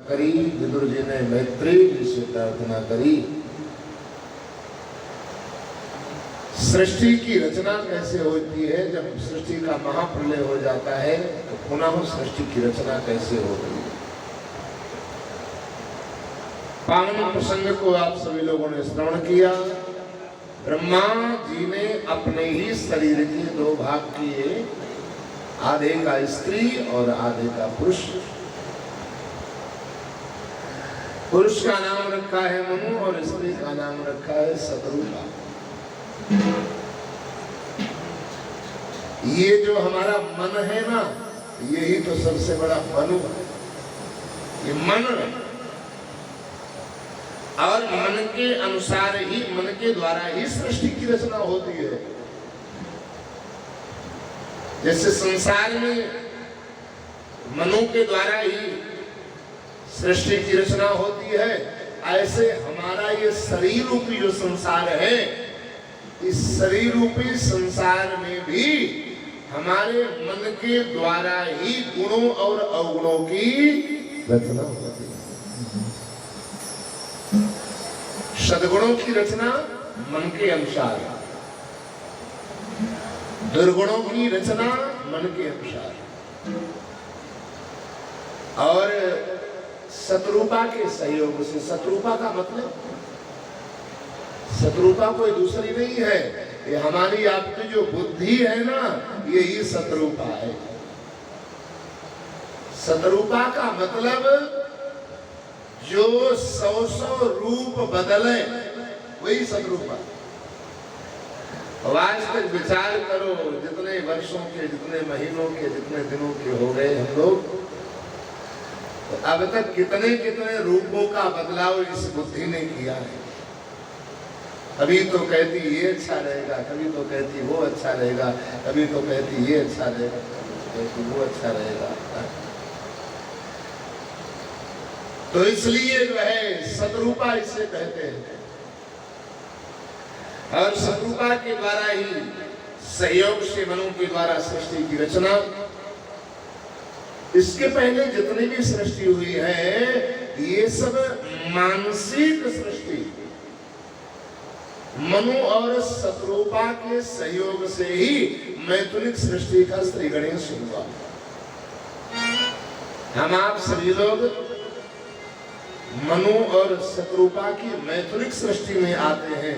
करी। विदुर जी ने मैत्रेय जी से प्रार्थना करी, सृष्टि की रचना कैसे होती है? जब सृष्टि का महाप्रलय हो जाता है तो पुनः सृष्टि की रचना कैसे होती है? पावन प्रसंग को आप सभी लोगों ने श्रवण किया। ब्रह्मा जी ने अपने ही शरीर के दो भाग किए, आधे का स्त्री और आधे का पुरुष। पुरुष का नाम रखा है मनु और स्त्री का नाम रखा है शत्रुपा। ये जो हमारा मन है ना, यही तो सबसे बड़ा मनु है। ये मन और मन के अनुसार ही, मन के द्वारा ही सृष्टि की रचना होती है। जैसे संसार में मनु के द्वारा ही सृष्टि की रचना होती है, ऐसे हमारा ये शरीर रूपी जो संसार है, इस शरीर रूपी संसार में भी हमारे मन के द्वारा ही गुणों और अवगुणों की रचना होती है। सद्गुणों की रचना मन के अनुसार, दुर्गुणों की रचना मन के अनुसार, और शत्रुपा के सहयोग से। शत्रुपा का मतलब, शत्रुपा कोई दूसरी नहीं है, ये हमारी आपकी जो बुद्धि है ना, यही शत्रुपा है। शत्रुपा का मतलब जो 100 रूप बदले, वही शत्रुपा। आज तक विचार करो, जितने वर्षों के, जितने महीनों के, जितने दिनों के हो गए हम लोग, तो अब तक कितने कितने रूपों का बदलाव इस बुद्धि ने किया है। कभी तो कहती ये अच्छा रहेगा, कभी तो कहती वो अच्छा रहेगा, कभी तो कहती ये अच्छा रहेगा, कभी तो कहती वो अच्छा रहेगा। तो इसलिए जो है शत्रुपा इसे कहते हैं। और शत्रुपा के द्वारा ही सहयोग से मनु के द्वारा सृष्टि की रचना। इसके पहले जितनी भी सृष्टि हुई है, ये सब मानसिक सृष्टि मनु और शत्रुपा के सहयोग से ही मैथुनिक सृष्टि का श्री गणेश हुआ। हम आप सभी लोग मनु और शत्रुपा की मैथुनिक सृष्टि में आते हैं,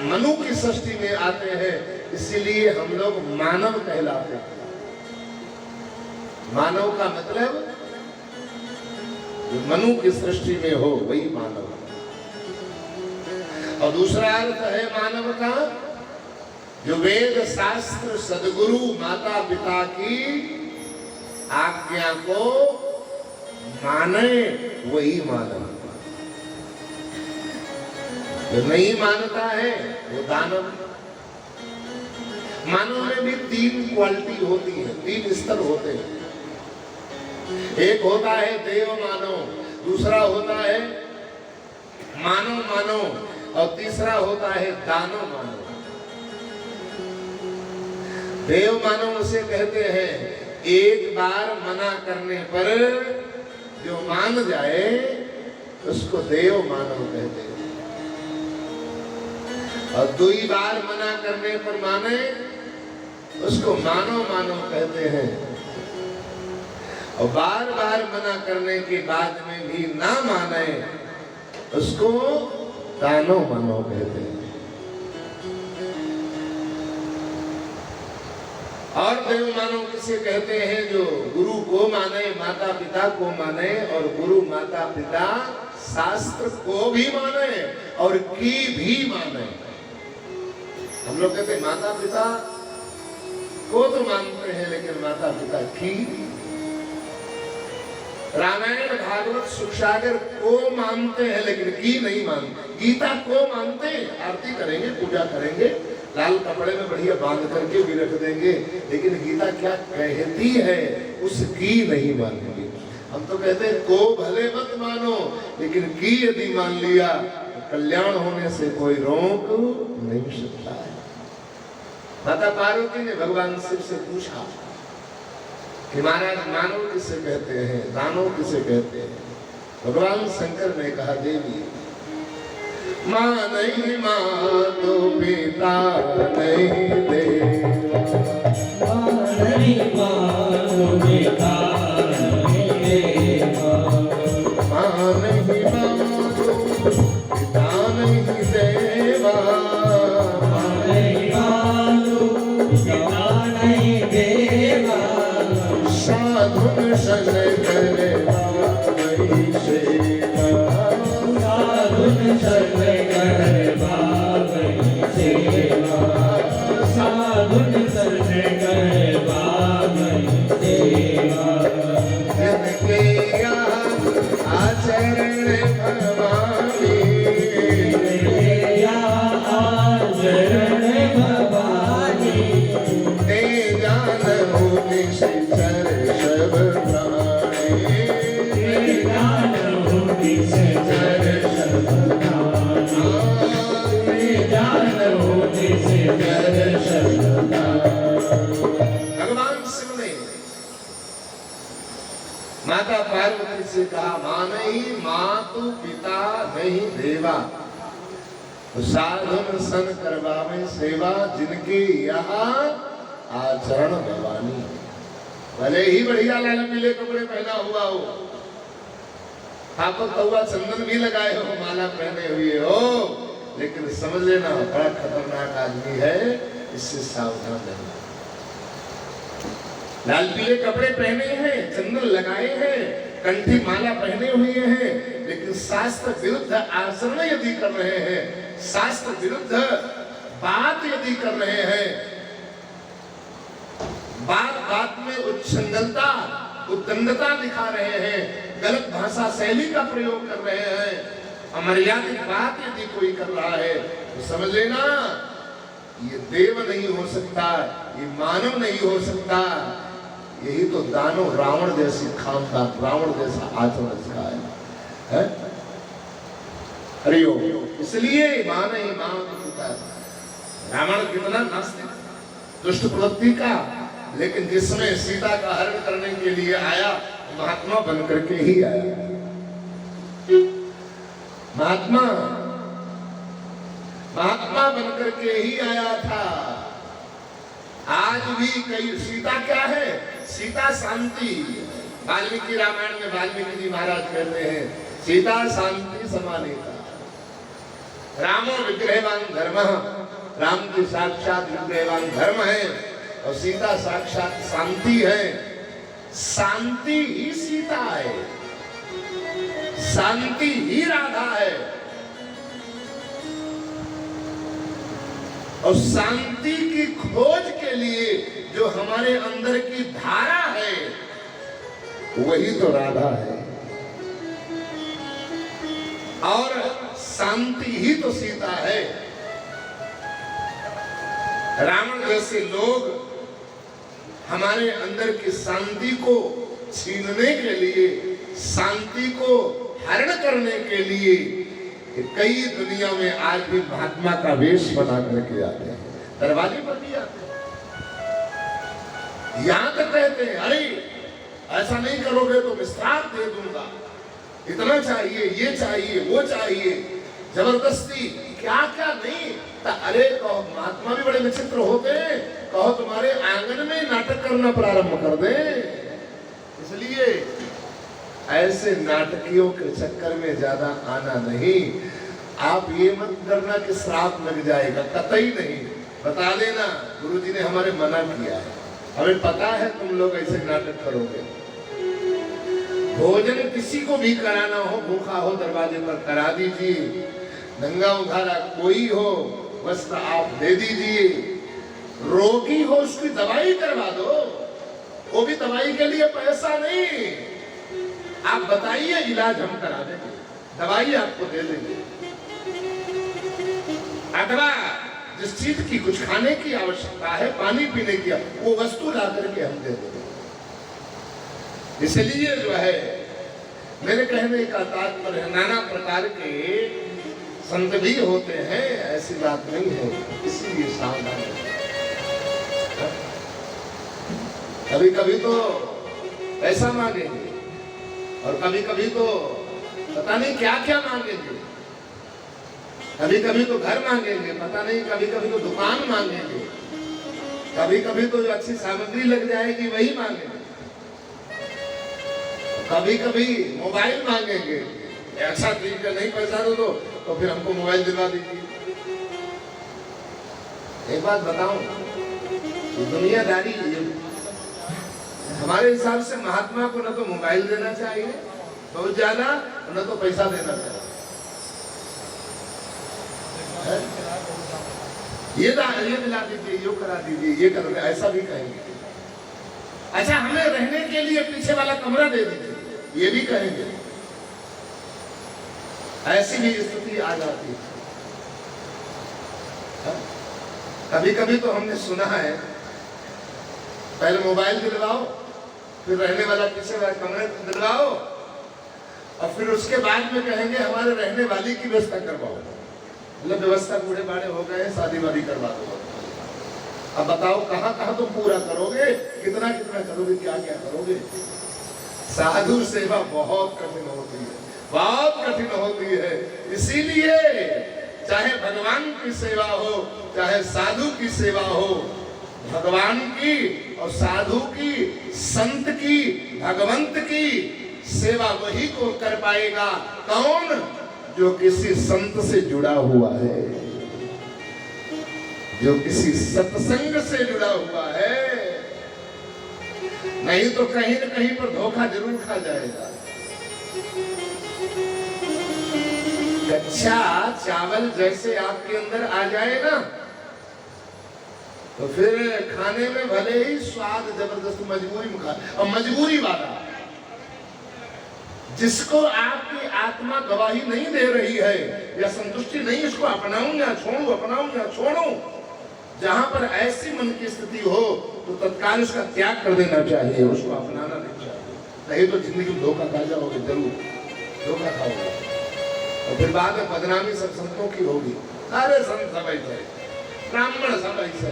मनु की सृष्टि में आते हैं, इसीलिए हम लोग मानव कहलाते हैं। मानव का मतलब जो मनु की सृष्टि में हो वही मानव। और दूसरा अर्थ है मानव का, जो वेद शास्त्र सद्गुरु माता पिता की आज्ञा को माने, वही मानव। जो नहीं मानता है वो दानव। मानव में भी 3 क्वालिटी होती है, 3 स्तर होते हैं। एक होता है देव मानव, दूसरा होता है मानव मानव, और तीसरा होता है दानव मानव। देव मानव उसे कहते हैं एक बार मना करने पर जो मान जाए उसको देव मानव कहते हैं, और 2 बार मना करने पर माने उसको मानव मानव कहते हैं, और बार बार मना करने के बाद में भी ना माने उसको दानव मानव कहते हैं। और देव मानव किसे कहते हैं? जो गुरु को माने, माता पिता को माने, और गुरु माता पिता शास्त्र को भी माने और की भी माने। हम लोग कहते हैं माता पिता को तो मानते हैं, लेकिन माता पिता की। रामायण भागवत सुखसागर को मानते हैं, लेकिन की नहीं मानते। गीता को मानते हैं, आरती करेंगे, पूजा करेंगे, लाल कपड़े में बढ़िया बांध करके भी रख देंगे, लेकिन गीता क्या कहती है उसकी नहीं मानेंगे। हम तो कहते हैं को भले मत मानो, लेकिन की यदि मान लिया तो कल्याण होने से कोई रोक नहीं सकता है। माता पार्वती ने भगवान शिव से पूछा कि महाराज मानव किसे कहते हैं, दानव किसे कहते हैं। भगवान शंकर ने कहा देवी माँ नहीं माँ तो पिता नहीं देवा, माँ नहीं माँ तो पिता नहीं देवा, माँ नहीं माँ तो पिता नहीं देवा, माँ नहीं माँ तो पिता नहीं देवा, साधुन सन करे वही सेवा, साधुन सन करे वही सेवा, साधुन सन करे वही सेवा, जिनके यहाँ आचरण भवानी, या आचरण भवानी, ते जानहु निश्चर सब प्राणी, जानहु निश्चर सब प्राणी, जानहु निश्चर सब प्राणी। भगवान शिव ने माता पार्वती से कहा माँ नहीं माँ तो पिता नहीं देवा, साधन सन करवावे सेवा, जिनके यहाँ आचरण भवानी। भले ही बढ़िया लाल पीले कपड़े पहना हुआ हो, हाथों कौआ चंदन भी लगाए हो, माला पहने हुए हो, लेकिन समझ लेना बड़ा खतरनाक आदमी है, इससे सावधान रहना। लाल पीले कपड़े पहने हैं, चंदन लगाए हैं, कंठी माला पहने हुए हैं, लेकिन शास्त्र विरुद्ध आचरण यदि कर रहे हैं, शास्त्र विरुद्ध बात यदि कर रहे हैं, बात बात में उच्छृंखलता उद्दंडता दिखा रहे हैं, गलत भाषा शैली का प्रयोग कर रहे हैं, अमर्यादित बात यदि कोई कर रहा है तो समझ लेना ये देव नहीं हो सकता, ये मानव नहीं हो सकता। यही तो दानव रावण जैसी खानदान, रावण जैसा आचरण इसका है? हरिओम। इसलिए मां नहीं मां पिता। रावण कितना नास्तिक, दुष्ट प्रवृत्ति का, लेकिन जिसमें सीता का हरण करने के लिए आया, महात्मा बनकर के ही आया। महात्मा बनकर के ही आया था। आज भी कई सीता क्या है? सीता शांति। वाल्मीकि रामायण में वाल्मीकि जी महाराज कहते हैं सीता शांति समानेता। रामो विग्रहवान धर्मः, राम की साक्षात विग्रहवान धर्म है और सीता साक्षात शांति है। शांति ही सीता है, शांति ही राधा है। और शांति की खोज के लिए जो हमारे अंदर की धारा है वही तो राधा है, और शांति ही तो सीता है। रावण जैसे लोग हमारे अंदर की शांति को छीनने के लिए, शांति को हरण करने के लिए कई दुनिया में आज भी महात्मा का वेश बना करके आते हैं, दरवाजे पर भी आते हैं। यहां तक कहते हैं अरे ऐसा नहीं करोगे तो मैं श्राप दे दूंगा, इतना चाहिए, ये चाहिए, वो चाहिए, जबरदस्ती क्या क्या नहीं। अरे कहो महात्मा भी बड़े विचित्र होते हैं, कहो तुम्हारे आंगन में नाटक करना प्रारंभ कर दे। इसलिए ऐसे नाटकियों के चक्कर में ज्यादा आना नहीं। आप ये मत करना कि श्राप लग जाएगा, कतई नहीं। बता देना गुरुजी ने हमारे मना किया है, हमें पता है तुम लोग ऐसे नाटक करोगे। भोजन किसी को भी कराना हो, भूखा हो, दरवाजे पर करा दीजिए। नंगा उधारा कोई हो, वस्त्र आप दे दीजिए। रोगी हो उसकी दवाई करवा दो, वो भी दवाई के लिए पैसा नहीं। आप बताइए इलाज हम करा देंगे, दवाई आपको दे देंगे। अथवा जिस चीज की कुछ खाने की आवश्यकता है, पानी पीने की, वो वस्तु ला करके हम दे देंगे। इसलिए जो है मेरे कहने का तात्पर्य नाना प्रकार के संत भी होते हैं, ऐसी बात नहीं है, इसीलिए सावधान। कभी कभी तो पैसा मांगेंगे, और कभी कभी तो पता नहीं क्या क्या मांगेंगे, कभी कभी तो घर मांगेंगे, पता नहीं कभी कभी तो दुकान मांगेंगे, कभी कभी तो जो अच्छी सामग्री लग जाएगी वही मांगेंगे, कभी कभी मोबाइल मांगेंगे। ऐसा ठीक है, नहीं पैसा दो तो फिर हमको मोबाइल दिलवा दीजिए। एक बात बताऊं, दुनियादारी हमारे हिसाब से महात्मा को न तो मोबाइल देना चाहिए बहुत ज्यादा, न तो पैसा देना चाहिए। ये दिला दीजिए, ये करा दीजिए, ये कर दीजिए, ऐसा भी कहेंगे। अच्छा, हमें रहने के लिए पीछे वाला कमरा दे दीजिए, ये भी कहेंगे। ऐसी भी स्थिति आ जाती है। कभी कभी तो हमने सुना है, पहले मोबाइल दिलवाओ, फिर रहने वाला पीछे वाला कमरा दिलवाओ, और फिर उसके बाद में कहेंगे हमारे रहने वाली की व्यवस्था करवाओ। मतलब व्यवस्था बूढ़े बाड़े हो गए, शादी वादी करवा दो। अब बताओ कहाँ कहाँ तुम पूरा करोगे, कितना कितना करोगे, क्या क्या करोगे। साधु सेवा बहुत कठिन होती है, बहुत कठिन होती है। इसीलिए चाहे भगवान की सेवा हो, चाहे साधु की सेवा हो, भगवान की और साधु की, संत की, भगवंत की सेवा वही को कर पाएगा। कौन? जो किसी संत से जुड़ा हुआ है, जो किसी सत्संग से जुड़ा हुआ है। नहीं तो कहीं न कहीं पर धोखा जरूर खा जाएगा। कच्चा चावल जैसे आपके अंदर आ जाए ना, तो फिर खाने में भले ही स्वाद जबरदस्त मजबूरी में खा, और मजबूरी वाला जिसको आपकी आत्मा गवाही नहीं दे रही है या संतुष्टि नहीं, इसको अपनाऊं या छोड़ूं, अपनाऊं या छोड़ूं, जहां पर ऐसी मन की स्थिति हो तो तत्काल उसका त्याग कर देना चाहिए, उसको अपनाना नहीं चाहिए। नहीं तो जिंदगी में धोखा खा जाओगे, जरूर धोखा खाओगे, और फिर बाद में बदनामी सब संतों की होगी। अरे संत सब ऐसे, ब्राह्मण सब ऐसे।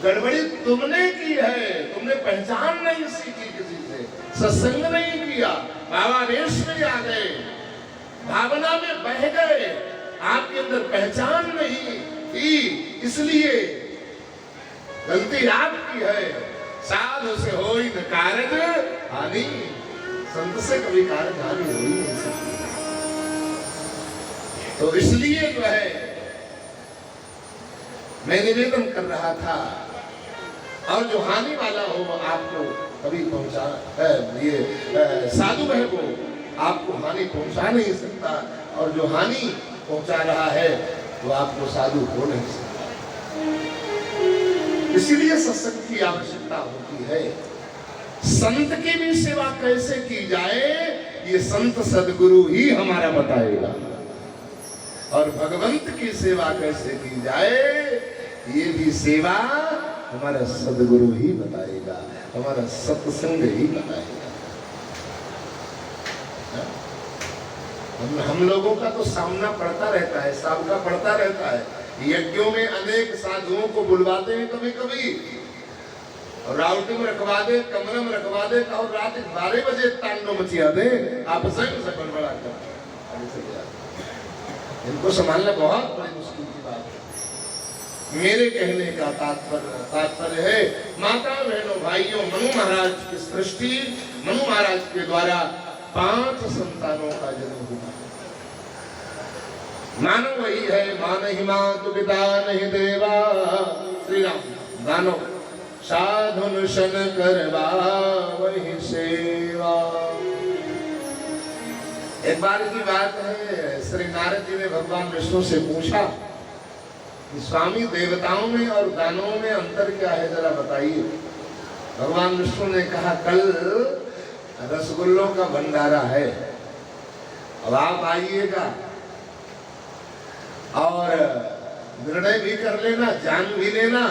गड़बड़ी तुमने की है, तुमने पहचान नहीं सीखी किसी से, सत्संग नहीं किया, भावावेश में आ गए, भावना में बह गए, आपके अंदर पहचान नहीं थी, इसलिए गलती आपकी है। साधु से हो ही न कारज हानि, संत से कभी कारज हानि हो ही नहीं सकती। तो इसलिए जो है मैं निवेदन कर रहा था, और जो हानि वाला हो वो आपको कभी पहुंचा, ये साधु है वो आपको हानि पहुंचा नहीं सकता, और जो हानि पहुंचा रहा है वो आपको साधु हो नहीं सकता। इसीलिए सत्संग की आवश्यकता होती है। संत की भी सेवा कैसे की जाए, ये संत सदगुरु ही हमारा बताएगा, और भगवंत की सेवा कैसे की जाए ये भी सेवा हमारा सदगुरु ही बताएगा, हमारा सत्संग ही बताएगा। हम लोगों का तो सामना पड़ता रहता है, सामना पड़ता रहता है। यज्ञों में अनेक साधुओं को बुलवाते हैं कभी कभी, और राउटी में रखवा दे, कमरे में रखवा दे, और रात 12 बजे तांडव मचिया दे, आप संग से बड़ा कर। इनको संभालना बहुत बड़ी मुश्किल की बात है। मेरे कहने का तात्पर्य है, माता बहनों भाइयों, मनु महाराज की सृष्टि, मनु महाराज के द्वारा 5 संतानों का जन्म हुआ। मानव वही है, मान ही मातु पिता नहीं देवा, श्री राम दानो साधुन शन करवा वही सेवा। एक बार की बात है, श्री नारद जी ने भगवान विष्णु से पूछा, स्वामी देवताओं में और दानवों में अंतर क्या है, जरा बताइए। भगवान विष्णु ने कहा, कल रसगुल्लों का भंडारा है, अब आप आइएगा और निर्णय भी कर लेना, जान भी लेना,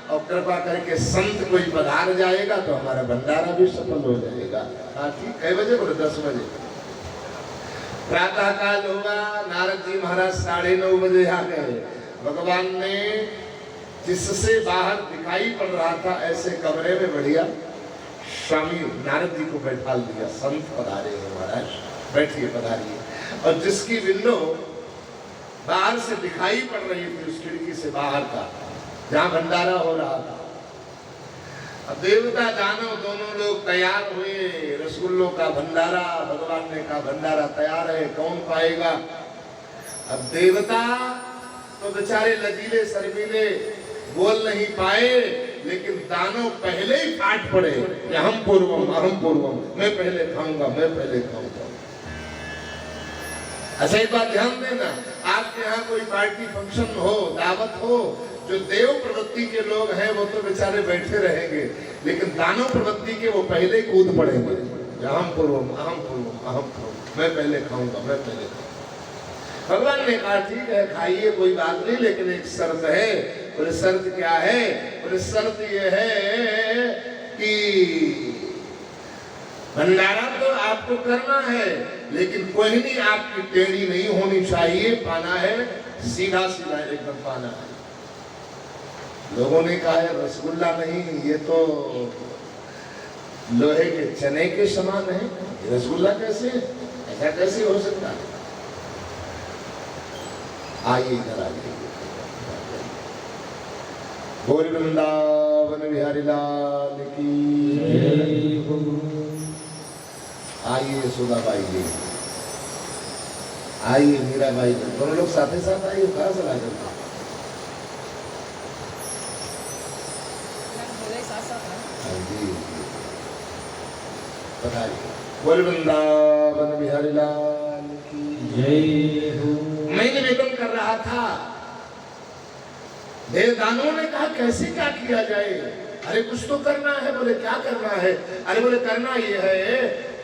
और कृपा करके संत कोई पधार जाएगा तो हमारा भंडारा भी सफल हो जाएगा। हाँ ठीक, कई बजे बोले? 10 बजे। प्रातः काल हुआ, नारद जी महाराज 9:30 बजे आ गए। भगवान ने जिससे बाहर दिखाई पड़ रहा था ऐसे कमरे में बढ़िया स्वामी नारद जी को बैठाल दिया, संत पधारे हैं महाराज, बैठिए पधारिए। और जिसकी विंडो बाहर से दिखाई पड़ रही थी, उस खिड़की से बाहर का, जहां भंडारा हो रहा था, अब देवता दानव दोनों लोग तैयार हुए। रसगुल्लों का भंडारा, भगवान ने कहा भंडारा तैयार है, कौन पाएगा। अब देवता तो बेचारे लजीले शर्मीले बोल नहीं पाए, लेकिन दानव पहले ही फाट पड़े, अहम पूर्वम, मैं पहले खाऊंगा, मैं पहले खाऊंगा। अच्छा एक बात ध्यान देना, आपके यहाँ कोई पार्टी फंक्शन हो, दावत हो, जो देव प्रवृत्ति के लोग हैं वो तो बेचारे बैठे रहेंगे, लेकिन दानव प्रवृत्ति के वो पहले कूद पड़ेंगे, अहम पूर्वम, मैं पहले खाऊंगा, मैं पहले खाऊंगा। भगवान ने कहा ठीक है खाइए, कोई बात नहीं, लेकिन एक शर्त है। बोले शर्त क्या है। बोले शर्त ये है कि भंडारा तो आपको करना है, लेकिन कोहनी आपकी टेढ़ी नहीं होनी चाहिए, पाना है सीधा सीधा एकदम पाना है। लोगों ने कहा है रसगुल्ला नहीं, ये तो लोहे के चने के समान है, रसगुल्ला कैसे, ऐसा कैसे हो सकता है। आइए इधर आइए। बोल वृंदावन बिहारी लाल की आइए, यशोदाबाई जी आइए, मीराबाई जी, दोनों लोग साथ ही साथ आइए। कहाँ से लाए जी, बताइए। बोल वृंदावन बिहारी लाल की जय हो। मैं निवेदन कर रहा था, देवदानों ने कहा कैसे क्या किया जाए। अरे कुछ तो करना है। बोले क्या करना है। अरे बोले करना ये है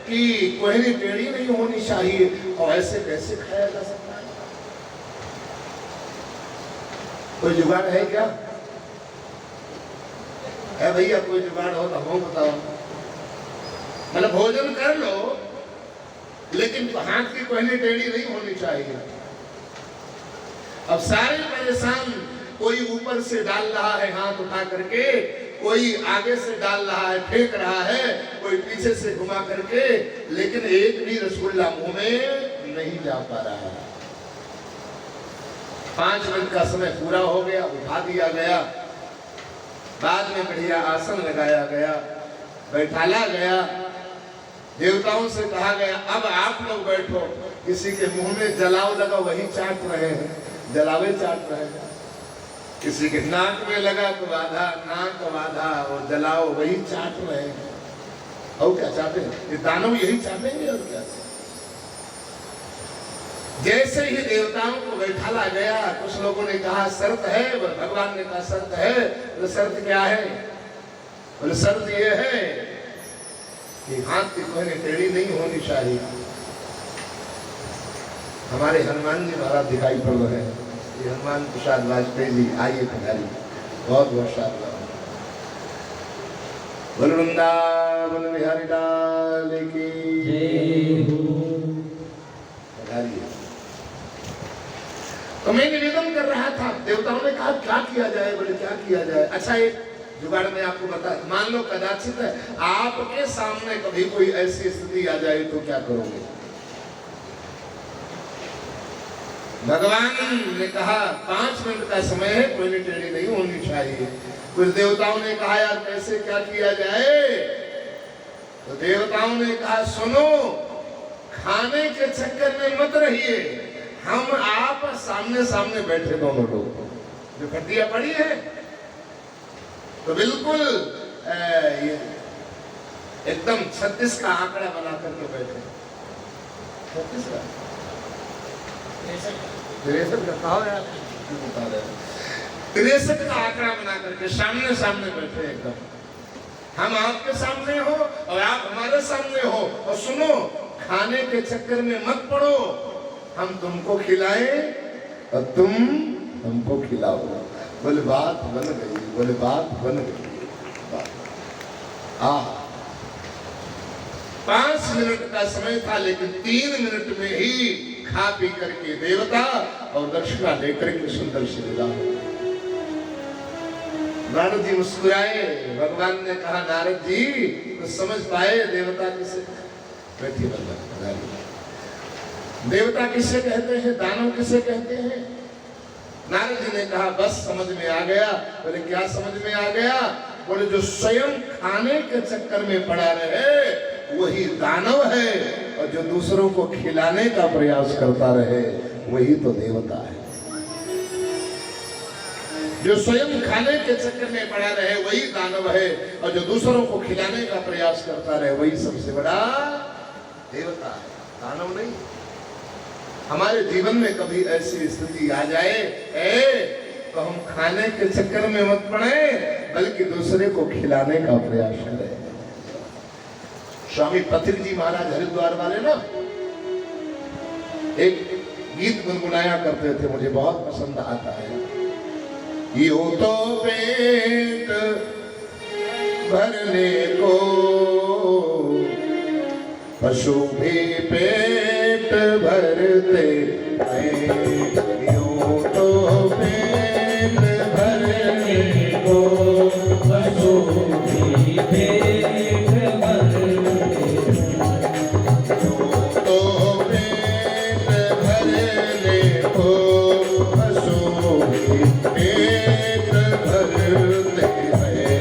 कि कोहनी टेढ़ी नहीं होनी चाहिए, और ऐसे कैसे खाया जा सकता है। कोई जुगाड़ है क्या है भैया, कोई जुगाड़ हो तो हम बताओ। मतलब भोजन कर लो, लेकिन हाथ की कोहनी टेढ़ी नहीं होनी चाहिए। अब सारे परेशान, कोई ऊपर से डाल रहा है हाथ उठा करके, कोई आगे से डाल रहा है, फेंक रहा है, कोई पीछे से घुमा करके, लेकिन एक भी रसगुल्ला मुंह में नहीं जा पा रहा है। 5 मिनट का समय पूरा हो गया, उठा दिया गया, बाद में बढ़िया आसन लगाया गया, बैठाला गया, देवताओं से कहा गया अब आप लोग बैठो। किसी के मुंह में जलाव लगा वही चाट रहे हैं, जलावे चाट रहे हैं। किसी के नाक में लगा तो आधा, नाक आधा, और जलाओ वही चाट रहे हैं। और क्या चाहते हैं ये दानव, यही चाहेंगे और क्या। जैसे ही देवताओं को बैठाला गया, कुछ लोगों ने कहा शर्त है, भगवान ने कहा शर्त है। तो शर्त क्या है। बोले शर्त ये है कि हाथ की कोहनी टेढ़ी नहीं होनी चाहिए। हमारे हनुमान जी महाराज दिखाई पड़ रहे हैं, ये हनुमान प्रसाद वाजपेयी जी, आइए पधारी, बहुत बहुत शाबाश। बोल वृंदावन बिहारी लाल की जय हो। पधारिए। तो मैं निवेदन कर रहा था, देवताओं ने कहा क्या किया जाए। बोले क्या किया जाए। अच्छा एक जुगाड़ में आपको बता, मान लो कदाचित आपके सामने कभी कोई ऐसी स्थिति आ जाए तो क्या करोगे। भगवान ने कहा 5 मिनट का समय है, कोई टेढ़ी नहीं होनी चाहिए। कुछ देवताओं ने कहा यार कैसे क्या किया जाए। तो देवताओं ने कहा सुनो, खाने के चक्कर में मत रहिए, हम आप सामने सामने बैठे दोनों लोग, जो खटिया पड़ी है तो बिल्कुल एकदम 36 का आंकड़ा बना करके बैठे। 36 का 63 का कहा यार, बता रहे 63 का आंकड़ा बना करके सामने सामने बैठे एकदम। हम आपके सामने हो और आप हमारे सामने हो, और सुनो खाने के चक्कर में मत पड़ो, हम तुमको खिलाएं और तुम हमको खिलाओ। बोले बात बन गई, बोले बात बन गई। 5 मिनट का समय था, लेकिन 3 मिनट में ही खा पी करके देवता और दक्षिणा लेकर के सुंदर सी विदा। नारद जी मुस्कुराए। भगवान ने कहा नारद जी तो समझ पाए देवता किसे, बैठिए भगवान, देवता किसे कहते हैं, दानव किसे कहते हैं। नारद जी ने कहा बस समझ में आ गया। बोले क्या समझ में आ गया? बोले जो स्वयं खाने के चक्कर में पड़ा रहे वही दानव है, और जो दूसरों को खिलाने का प्रयास करता रहे वही तो देवता है। जो स्वयं खाने के चक्कर में पड़ा रहे वही दानव है, और जो दूसरों को खिलाने का प्रयास करता रहे वही सबसे बड़ा देवता है, दानव नहीं। हमारे जीवन में कभी ऐसी स्थिति आ जाए तो हम खाने के चक्कर में मत पड़े, बल्कि दूसरे को खिलाने का प्रयास करें। स्वामी पथिक जी महाराज हरिद्वार वाले ना एक गीत गुनगुनाया करते थे, मुझे बहुत पसंद आता है। यूं तो पेट भरने को पशु भी पेट भरते हैं, यूं तो पेट भरने को पशु भी पेट भरते तो पेट भरने को पशु भी पेट भरते हैं,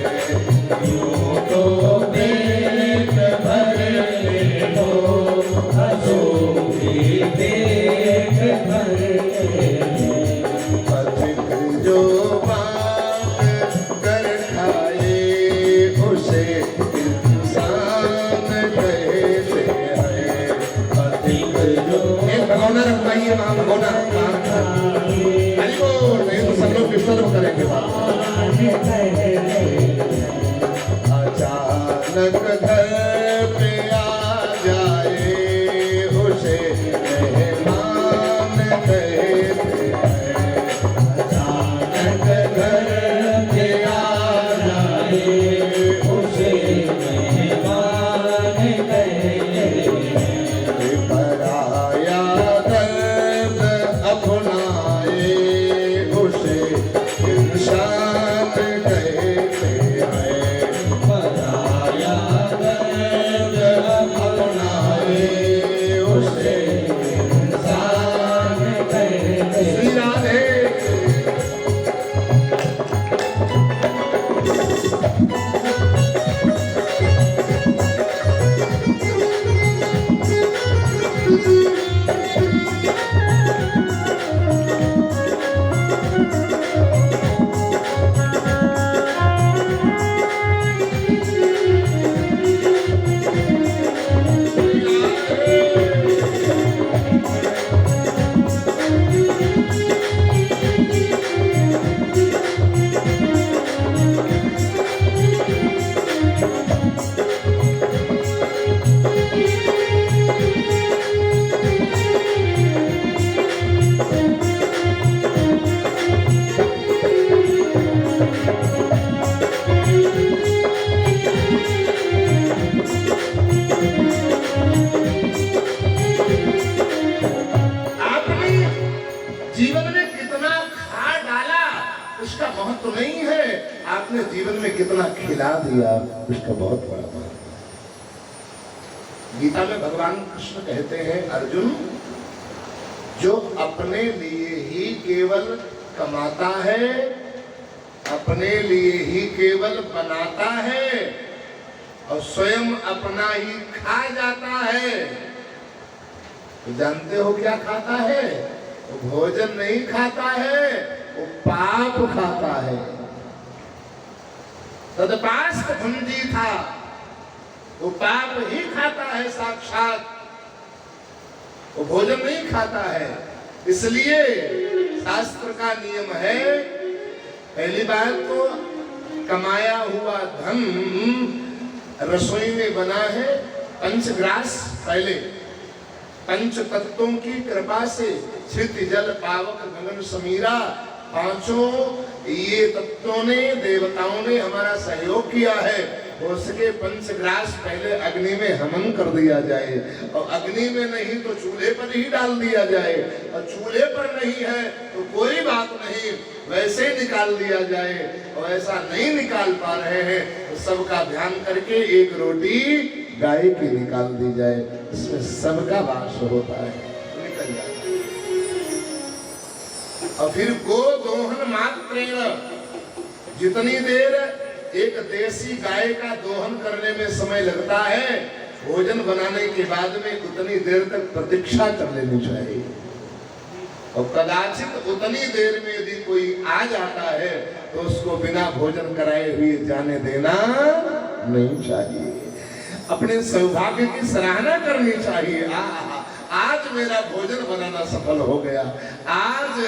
यूं तो पेट भरने को पशु भी पेट भरते पथिक जो बात कर खाए उसे इंसान कहते हैं। पथिक जो एक भगोना रखवाइए, वहाँ भगोना हरि बोल, नहीं तो सब लोग डिस्टर्ब करेंगे बात। अचानक घर पे आ जाए उसे मेहमान कहते हैं। अचानक घर पे आ जाए उसे मेहमान कहते हैं। पराया दर्द अपनाए उसे इंसान कहते हैं। पराया दर्द अपनाए उसे इंसान कहते हैं। श्री राधे। आपने जीवन में कितना खा डाला उसका महत्व नहीं है, आपने जीवन में कितना खिला दिया उसका बहुत बड़ा महत्व है। गीता में भगवान कृष्ण कहते हैं अर्जुन, जो अपने लिए ही केवल कमाता है, अपने लिए ही केवल बनाता है और स्वयं अपना ही खा जाता है, तो जानते हो क्या खाता है? वो भोजन नहीं खाता है, वो पाप खाता है। तदपास्त भुंजी था, वो पाप ही खाता है साक्षात, वो भोजन नहीं खाता है। इसलिए शास्त्र का नियम है, पहली बात तो कमाया हुआ धन रसोई में बना है पंचग्रास, पहले पंच तत्वों की कृपा से क्षिति जल पावक गगन समीरा, पांचों ये तत्वों ने देवताओं ने हमारा सहयोग किया है। हो सके पंचग्रास पहले अग्नि में हवन कर दिया जाए, और अग्नि में नहीं तो चूल्हे पर ही डाल दिया जाए, और चूल्हे पर नहीं है तो कोई बात नहीं, वैसे निकाल दिया जाए। और ऐसा नहीं निकाल पा रहे हैं तो सबका ध्यान करके एक रोटी गाय की निकाल दी जाए, इसमें सबका वास होता है, निकल जाए। और फिर गो दोहन मात्रेण, जितनी देर एक देसी गाय का दोहन करने में समय लगता है, भोजन बनाने के बाद में उतनी देर तक प्रतीक्षा कर लेनी चाहिए। और कदाचित उतनी देर में यदि कोई आ जाता है तो उसको बिना भोजन कराए हुए जाने देना नहीं चाहिए। अपने सौभाग्य की सराहना करनी चाहिए। आज मेरा भोजन बनाना सफल हो गया, आज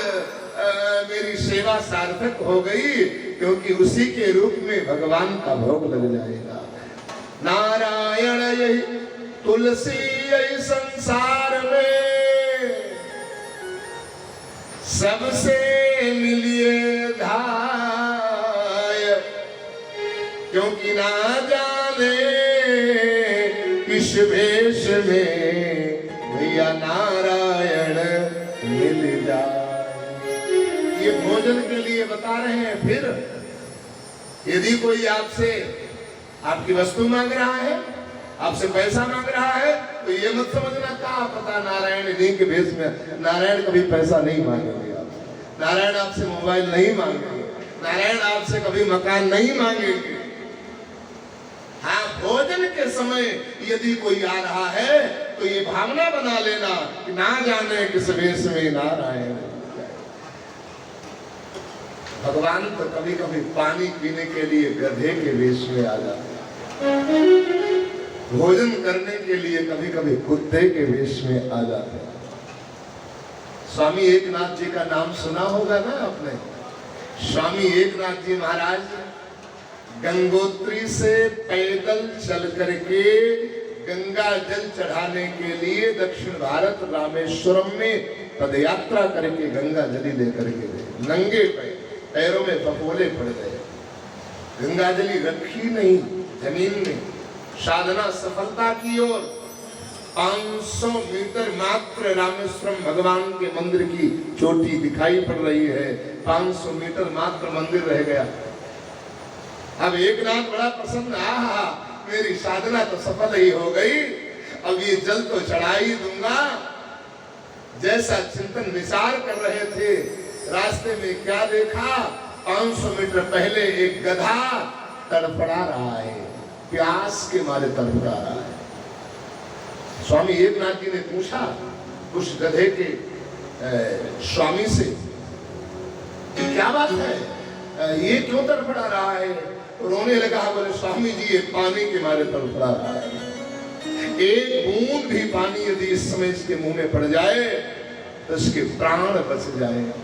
मेरी सेवा सार्थक हो गई, क्योंकि उसी के रूप में भगवान का भोग लग जाएगा। नारायण यही तुलसी यही संसार में सबसे मिलिए धाय, क्योंकि ना जाने किस वेश में भैया नारायण मिल जाए। ये भोजन के लिए बता रहे हैं। फिर यदि कोई आपसे आपकी वस्तु मांग रहा है, आपसे पैसा मांग रहा है, तो ये मत समझना कहा पता नारायण इन्हीं के भेष में। नारायण कभी पैसा नहीं मांगेंगे, आप नारायण आपसे मोबाइल नहीं मांगेंगे, नारायण आपसे कभी मकान नहीं मांगेंगे। हाँ, भोजन के समय यदि कोई आ रहा है तो ये भावना बना लेना कि ना जाने किस वेश में नारायण। भगवान तो कभी कभी पानी पीने के लिए गधे के वेश में आ जाते हैं, भोजन करने के लिए कभी कभी कुत्ते के वेश में आ जाते हैं। स्वामी एकनाथ जी का नाम सुना होगा ना आपने। स्वामी एकनाथ जी महाराज गंगोत्री से पैदल चल करके गंगा जल चढ़ाने के लिए दक्षिण भारत रामेश्वरम में पदयात्रा करके गंगा जली लेकर के गए। नंगे पैरों में फफोले पड़ गए, गंगा जली रखी नहीं जमीन में। साधना सफलता की ओर 500 मीटर मात्र रामेश्वरम भगवान के मंदिर की चोटी दिखाई पड़ रही है। 500 मीटर मात्र मंदिर रह गया। अब एकनाथ बड़ा प्रसन्न, आहा मेरी साधना तो सफल ही हो गई, अब ये जल तो चढ़ा ही दूंगा। जैसा चिंतन विचार कर रहे थे, रास्ते में क्या देखा, 500 मीटर पहले एक गधा तड़फड़ा रहा है, प्यास के मारे तड़फड़ा रहा है। स्वामी एकनाथ जी ने पूछा उस गधे के स्वामी से कि क्या बात है, ये क्यों तड़फड़ा रहा है? रोने लगा। बोले स्वामी जी ये पानी के मारे तड़फड़ा रहा है, एक बूंद भी पानी यदि इस समय इसके मुंह में पड़ जाए तो इसके प्राण बच जाएगा।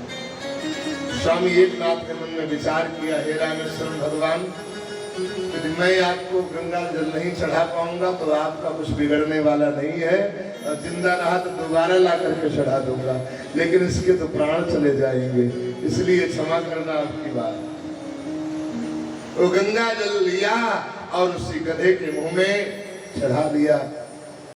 स्वामी एकनाथ ने मन में विचार किया, हे रामेश्वरम भगवान, यदि मैं आपको गंगा जल नहीं चढ़ा पाऊंगा तो आपका कुछ बिगड़ने वाला नहीं है, जिंदा रहा तो दोबारा ला करके चढ़ा दूंगा, लेकिन इसके तो प्राण चले जाएंगे, इसलिए क्षमा करना आपकी बात। वो गंगा जल लिया और उसी गधे के मुंह में चढ़ा दिया।